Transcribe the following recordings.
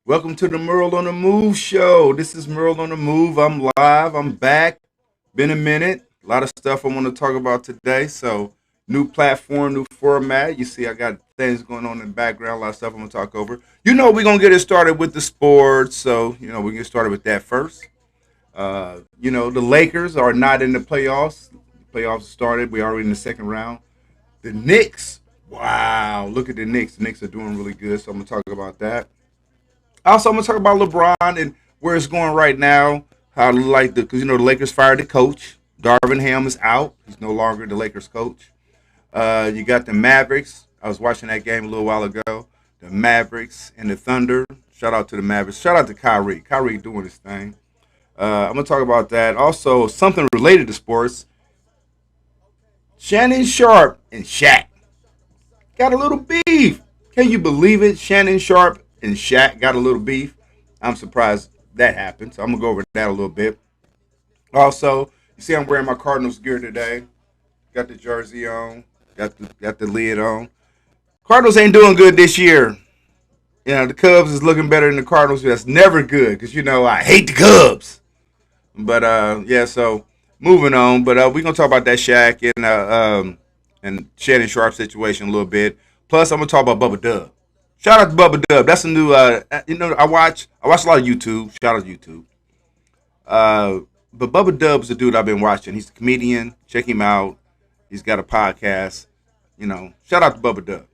Welcome to the Merle on the Move show. This is Merle on the Move. I'm live. I'm back. Been a minute. A lot of stuff I want to talk about today. So, new platform, new format. You see, I got things going on in the background. A lot of stuff I'm going to talk over. We're going to get it started with the sports. So, we get started with that first. The Lakers are not in the playoffs. Playoffs started. We're already in the second round. The Knicks. Wow. Look at the Knicks. The Knicks are doing really good. So, I'm going to talk about that. Also, I'm gonna talk about LeBron and where it's going right now. How like because the Lakers fired the coach. Darvin Ham is out. He's no longer the Lakers coach. You got the Mavericks. I was watching that game a little while ago. The Mavericks and the Thunder. Shout out to the Mavericks. Shout out to Kyrie. Kyrie doing his thing. I'm gonna talk about that. Also, something related to sports. Shannon Sharp and Shaq got a little beef. Can you believe it? Shannon Sharp and Shaq got a little beef. I'm surprised that happened. So I'm gonna go over that a little bit. Also, you see I'm wearing my Cardinals gear today. Got the jersey on. Got the lid on. Cardinals ain't doing good this year. The Cubs is looking better than the Cardinals. That's never good because I hate the Cubs. But yeah, so moving on. But we're gonna talk about that Shaq and Shannon Sharp situation a little bit. Plus, I'm gonna talk about Bubba Dub. Shout out to Bubba Dub. That's a new. I watch a lot of YouTube. Shout out to YouTube. But Bubba Dub's the dude I've been watching. He's a comedian. Check him out. He's got a podcast. Shout out to Bubba Dub.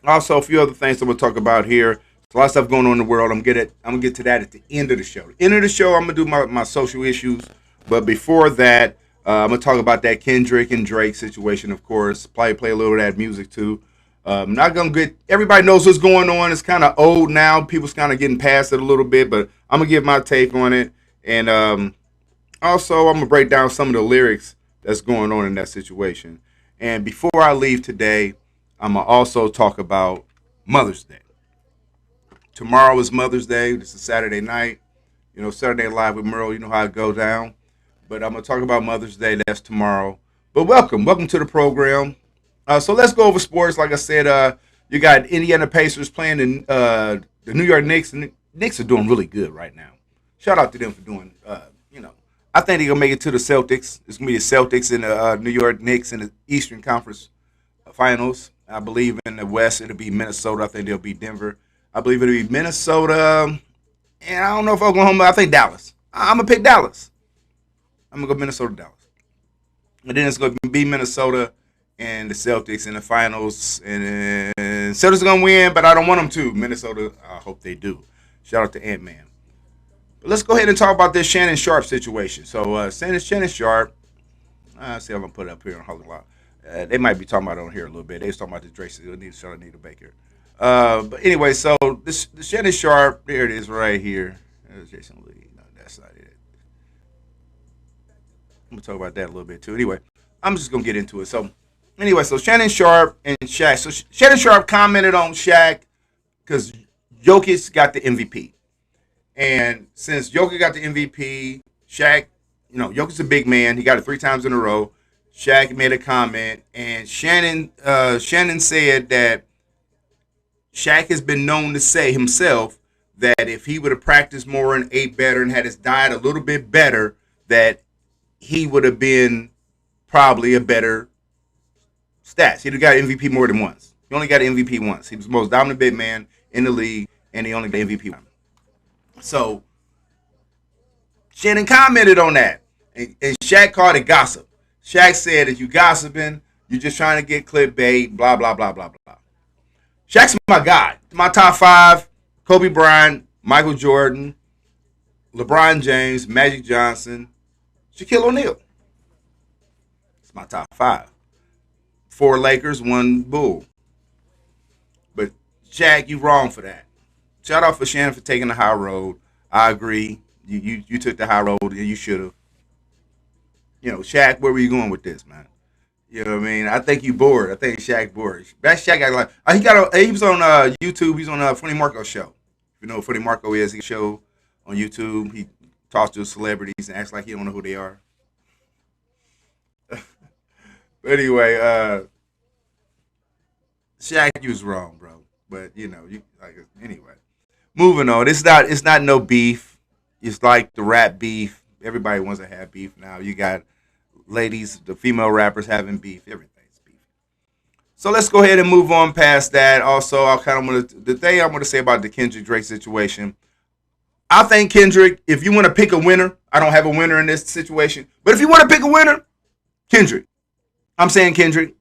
Also, a few other things I'm gonna talk about here. There's a lot of stuff going on in the world. I'm gonna get to that at the end of the show. End of the show, I'm gonna do my social issues. But before that, I'm gonna talk about that Kendrick and Drake situation. Of course, probably play a little of that music too. Not gonna get everybody knows what's going on. It's kind of old now. People's kind of getting past it a little bit, but I'm gonna give my take on it, and also I'm gonna break down some of the lyrics that's going on in that situation. And before I leave today, I'm gonna also talk about Mother's Day. Tomorrow is Mother's Day. This is Saturday night. Saturday Night Live with Merle. You know how it goes down. But I'm gonna talk about Mother's Day. That's tomorrow. But welcome to the program. So let's go over sports. Like I said, you got Indiana Pacers playing the New York Knicks. And the Knicks are doing really good right now. Shout out to them for doing. I think they're gonna make it to the Celtics. It's gonna be the Celtics and the New York Knicks in the Eastern Conference Finals. I believe in the West it'll be Minnesota. I think they'll be Denver. I believe it'll be Minnesota. And I don't know if Oklahoma. I think Dallas. I'm gonna pick Dallas. I'm gonna go Minnesota, Dallas. And then it's gonna be Minnesota and the Celtics in the finals. And Celtics are gonna win, but I don't want them to. Minnesota, I hope they do. Shout out to Ant Man. But let's go ahead and talk about this Shannon Sharp situation. So Shannon Sharp. See, I'm gonna put it up here on Holy Law. They might be talking about it on here a little bit. They was talking about the Drake Anita Baker. But anyway, so this the Shannon Sharp. There it is, right here. There's Jason Lee. No, that's not it. I'm gonna talk about that a little bit too. Anyway, I'm just gonna get into it. So anyway, so Shannon Sharp and Shaq. So Shannon Sharp commented on Shaq because Jokic got the MVP, and since Jokic got the MVP, Shaq, Jokic's a big man. He got it 3 times in a row. Shaq made a comment, and Shannon said that Shaq has been known to say himself that if he would have practiced more and ate better and had his diet a little bit better, that he would have been probably a better stats. He'd have got MVP more than once. He only got MVP once. He was the most dominant big man in the league, and he only got MVP once. So Shannon commented on that, and Shaq called it gossip. Shaq said, "If you gossiping, you're just trying to get clickbait, blah blah blah blah blah." Shaq's my guy. My top 5: Kobe Bryant, Michael Jordan, LeBron James, Magic Johnson, Shaquille O'Neal. It's my top 5. 4 Lakers, 1 Bull. But Shaq, you wrong for that. Shout out for Shannon for taking the high road. I agree. You took the high road and you should have. Shaq, where were you going with this, man? You know what I mean? I think you bored. I think Shaq bored. That Shaq got like he was on YouTube. He's on Funny Marco show. If you know what Funny Marco is, he show on YouTube. He talks to celebrities and acts like he don't know who they are. But anyway, Shaq, you was wrong, bro. But you like anyway. Moving on. It's not no beef. It's like the rap beef. Everybody wants to have beef now. You got ladies, the female rappers having beef. Everything's beef. So let's go ahead and move on past that. Also, I kind of want to the thing I want to say about the Kendrick Drake situation. I think Kendrick, if you want to pick a winner, I don't have a winner in this situation, but if you want to pick a winner, Kendrick. I'm saying Kendrick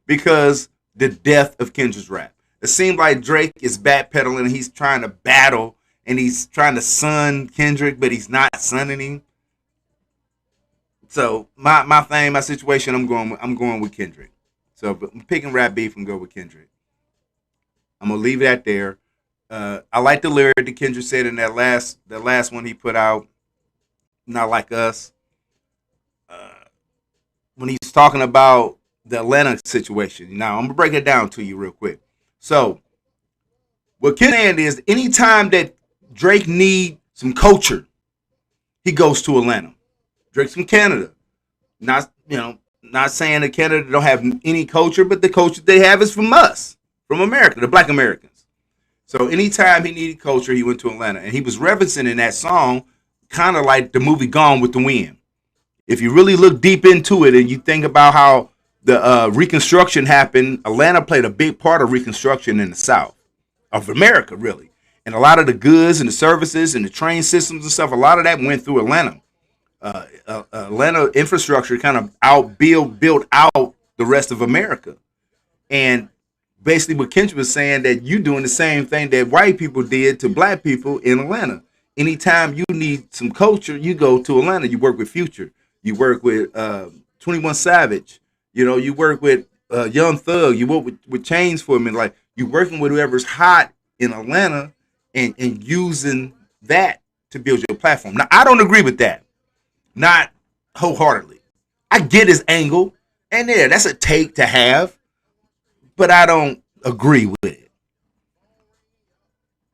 because the death of Kendrick's rap. It seems like Drake is backpedaling. He's trying to battle and he's trying to son Kendrick, but he's not sonning him. So my situation, I'm going with Kendrick. So but I'm picking rap beef and go with Kendrick. I'm gonna leave that there. I like the lyric that Kendrick said in that last one he put out. Not like us. Uh, when he's talking about the Atlanta situation. Now I'm gonna break it down to you real quick. So what Ken saying is, anytime that Drake need some culture, he goes to Atlanta. Drake's from Canada. Not saying that Canada don't have any culture, but the culture they have is from us, from America, the Black Americans. So anytime he needed culture, he went to Atlanta, and he was referencing in that song, kind of like the movie Gone with the Wind. If you really look deep into it and you think about how the Reconstruction happened, Atlanta played a big part of Reconstruction in the South of America, really. And a lot of the goods and the services and the train systems and stuff, a lot of that went through Atlanta. Atlanta infrastructure kind of built out the rest of America. And basically what Kendrick was saying, that you doing the same thing that white people did to black people in Atlanta. Anytime you need some culture, you go to Atlanta. You work with Future. You work with 21 Savage. You work with Young Thug. You work with Chains for me. Like, you working with whoever's hot in Atlanta and using that to build your platform. Now, I don't agree with that. Not wholeheartedly. I get his angle. And yeah, that's a take to have. But I don't agree with it.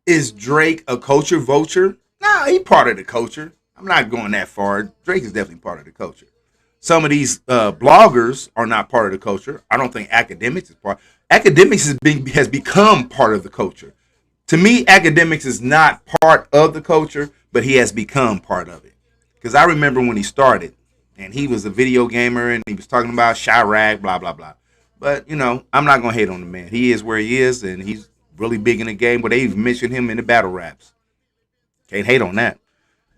Is Drake a culture vulture? Nah, he part of the culture. I'm not going that far. Drake is definitely part of the culture. Some of these bloggers are not part of the culture. I don't think academics is part. Academics has become part of the culture. To me, academics is not part of the culture, but he has become part of it. Because I remember when he started, and he was a video gamer, and he was talking about Chirac, blah, blah, blah. But, I'm not going to hate on the man. He is where he is, and he's really big in the game, but they even mentioned him in the battle raps. Can't hate on that.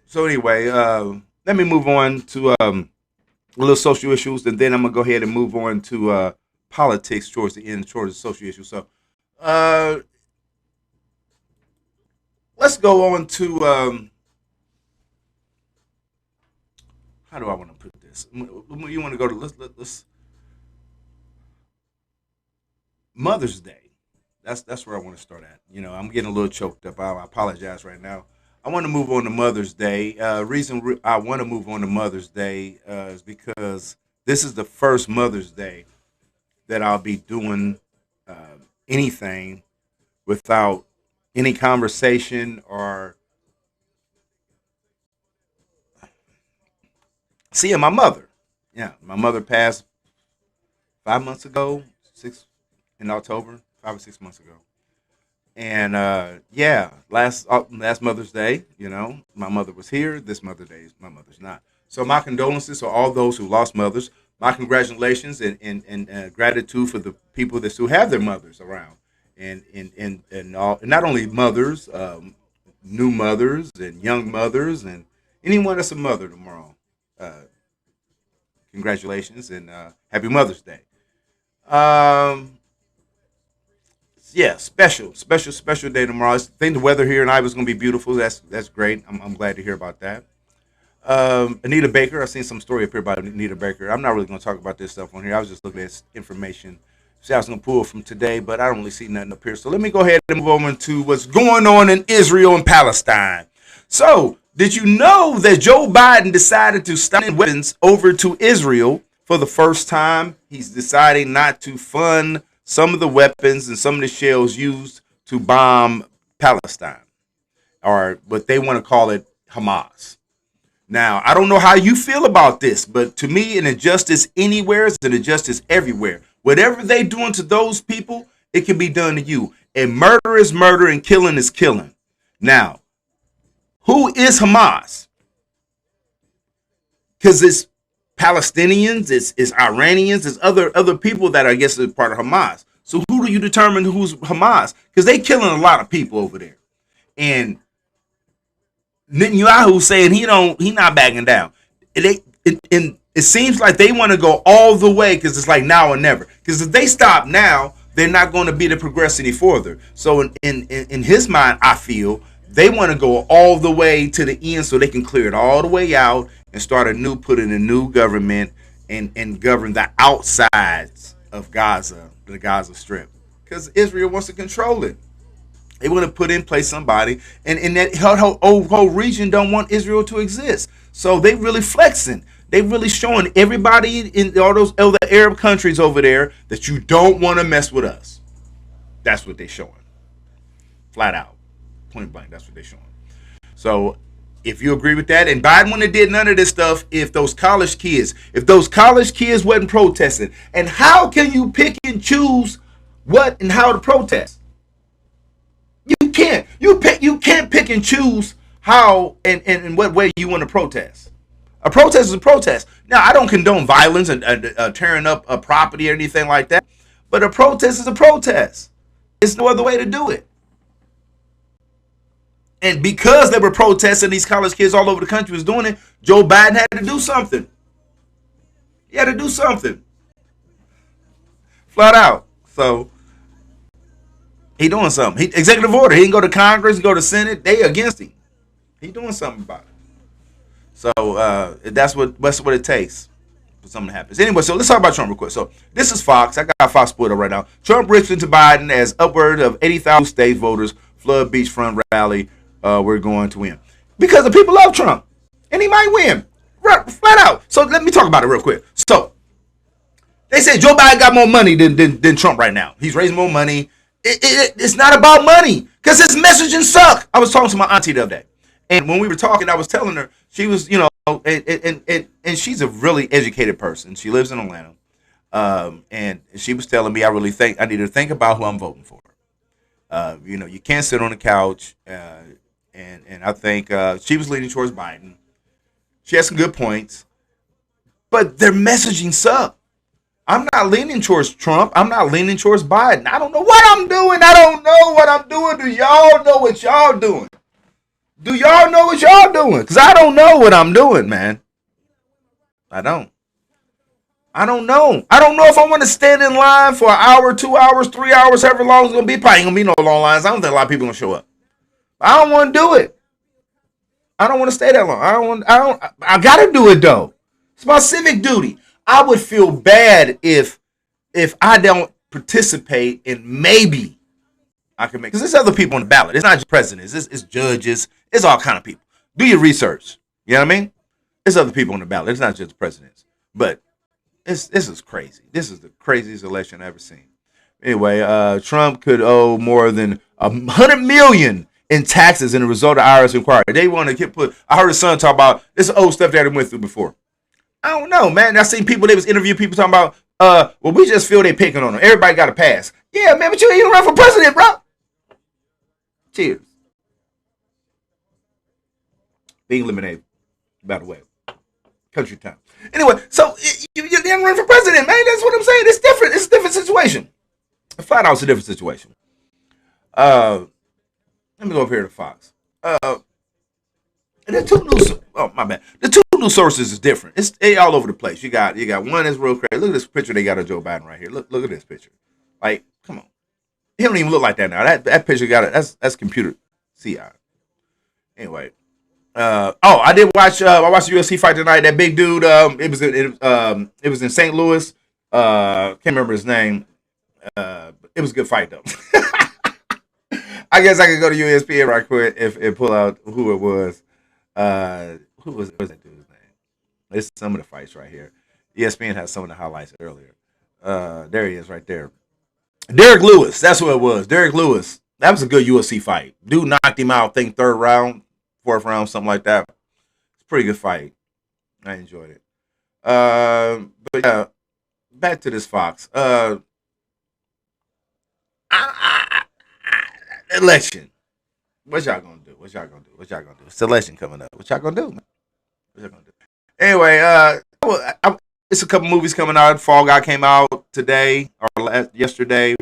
So anyway, let me move on to a little social issues, and then I'm going to go ahead and move on to politics towards the end, towards the social issues. So uh, let's go on to, how do I want to put this? You want to go to, let's Mother's Day. That's where I want to start at. I'm getting a little choked up. I apologize right now. I want to move on to Mother's Day. I want to move on to Mother's Day is because this is the first Mother's Day that I'll be doing anything without any conversation or seeing my mother. Yeah, my mother passed 5 months ago, in October, 5 or 6 months ago. And yeah, last Mother's Day, my mother was here. This Mother's Day, my mother's not. So my condolences to all those who lost mothers. My congratulations and gratitude for the people that still have their mothers around, and not only mothers, new mothers and young mothers and anyone that's a mother tomorrow. Uh, Congratulations and happy Mother's Day. Um, yeah, special day tomorrow. I think the weather here in Iowa is going to be beautiful. That's great. I'm glad to hear about that. Anita Baker, I've seen some story up here about Anita Baker. I'm not really going to talk about this stuff on here. I was just looking at this information. See, I was going to pull from today, but I don't really see nothing up here. So let me go ahead and move on to what's going on in Israel and Palestine. So, did you know that Joe Biden decided to stop weapons over to Israel for the first time? He's deciding not to fund some of the weapons and some of the shells used to bomb Palestine, or what they want to call it, Hamas. Now, I don't know how you feel about this, but to me, an injustice anywhere is an injustice everywhere. Whatever they doing to those people, it can be done to you. And murder is murder and killing is killing. Now, who is Hamas? Because it's Palestinians, it's Iranians, it's other people that I guess is part of Hamas. So who do you determine who's Hamas? Because they killing a lot of people over there. And Netanyahu saying he not backing down. It seems like they want to go all the way because it's like now or never. Because if they stop now, they're not going to be able to progress any further. So in his mind, I feel they want to go all the way to the end so they can clear it all the way out and put in a new government and govern the outsides of Gaza, the Gaza Strip, because Israel wants to control it. They want to put in place somebody, and that whole region don't want Israel to exist. So they really flexing. They really showing everybody in all those other Arab countries over there that you don't want to mess with us. That's what they're showing. Flat out. Point blank. That's what they're showing. So if you agree with that, and Biden wouldn't have did none of this stuff if those college kids wasn't protesting. And how can you pick and choose what and how to protest? You can't. You can't pick and choose how and in what way you want to protest. A protest is a protest. Now, I don't condone violence and tearing up a property or anything like that, but a protest is a protest. There's no other way to do it. And because they were protesting, these college kids all over the country was doing it, Joe Biden had to do something. He had to do something. Flat out. So he doing something. Executive order. He can go to Congress, go to Senate. They against him. He doing something about it. So that's what it takes for something to happen. Anyway, so let's talk about Trump real quick. So this is Fox. I got Fox split up right now. Trump rips into Biden as upward of 80,000 state voters flood beachfront rally. We're going to win because the people love Trump, and he might win. Flat out. So let me talk about it real quick. So they say Joe Biden got more money than Trump right now. He's raising more money. It's not about money because his messaging suck. I was talking to my auntie the other day, and when we were talking, I was telling her she was, and she's a really educated person. She lives in Atlanta, and she was telling me I need to think about who I'm voting for. You can't sit on the couch, and I think she was leaning towards Biden. She has some good points, but their messaging suck. I'm not leaning towards Trump. I'm not leaning towards Biden. I don't know what I'm doing. I don't know what I'm doing. Do y'all know what y'all doing? Do y'all know what y'all doing? Because I don't know what I'm doing, man. I don't know. I don't know if I want to stand in line for an hour, 2 hours, 3 hours, however long it's going to be. Probably ain't going to be no long lines. I don't think a lot of people are going to show up. I don't want to do it. I don't want to stay that long. I got to do it, though. It's my civic duty. I would feel bad if I don't participate and maybe I can make, because there's other people on the ballot. It's not just presidents. It's judges. It's all kind of people. Do your research. You know what I mean? There's other people on the ballot. It's not just presidents. But this is crazy. This is the craziest election I've ever seen. Anyway, Trump could owe more than $100 million in taxes in the result of IRS inquiry. They want to I heard his son talk about this old stuff that he went through before. I don't know, man. I seen people, they was interviewing people talking about, well, we just feel they picking on them. Everybody got a pass. Yeah, man, but you ain't even run for president, bro. Cheers. Being lemonade, by the way. Country time. Anyway, so you didn't run for president, man. That's what I'm saying. It's different. It's a different situation. Flat out, it's a different situation. Let me go over here to Fox. The two new, my bad. The two new sources is different. It's all over the place. You got one that's real crazy. Look at this picture they got of Joe Biden right here. Look at this picture. Like, come on. He don't even look like that now. That picture that's computer CI. Anyway. I did watch I watched the UFC fight tonight. That big dude, it was in St. Louis. Can't remember his name. It was a good fight though. I guess I could go to ESPN right quick and pull out who it was. Who was that dude's name? It's some of the fights right here. ESPN has some of the highlights earlier. There he is right there. Derek Lewis, that's what it was. Derek Lewis. That was a good UFC fight. Dude knocked him out, I think third round, fourth round, something like that. It's a pretty good fight. I enjoyed it. But yeah, back to this Fox. Election. What y'all gonna do? What y'all gonna do? What y'all gonna do? It's election coming up. What y'all gonna do, man? What y'all gonna do? Anyway, it's a couple movies coming out. Fall Guy came out today or yesterday.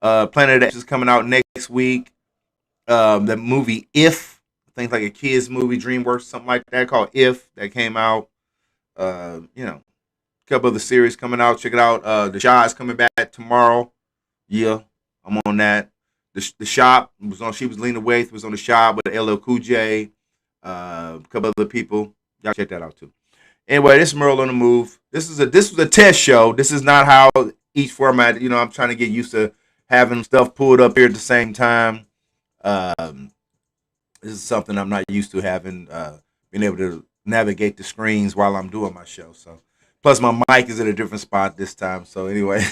Planet of the Apes is coming out next week. The movie If, I think like a kids movie, DreamWorks, something like that, called If, that came out. A couple of the series coming out. Check it out. The Shy is coming back tomorrow. Yeah, I'm on that. The Shop was on. She was Lena Waithe was on the Shop with LL Cool J. A couple other people. Y'all check that out too. Anyway, this is Merle on the Move. This was a test show. This is not how each format. I'm trying to get used to having stuff pulled up here at the same time. Um, this is something I'm not used to having. Being able to navigate the screens while I'm doing my show. So, plus my mic is at a different spot this time. So anyway,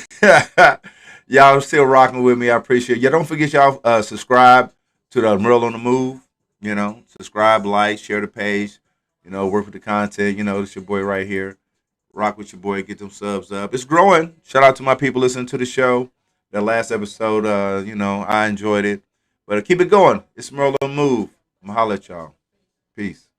y'all still rocking with me. I appreciate it. Yeah, don't forget y'all subscribe to the Merle on the Move. Subscribe, like, share the page. Work with the content. It's your boy right here. Rock with your boy. Get them subs up. It's growing. Shout out to my people listening to the show. That last episode, I enjoyed it. But keep it going. It's Merle on the Move. I'm going to holler at y'all. Peace.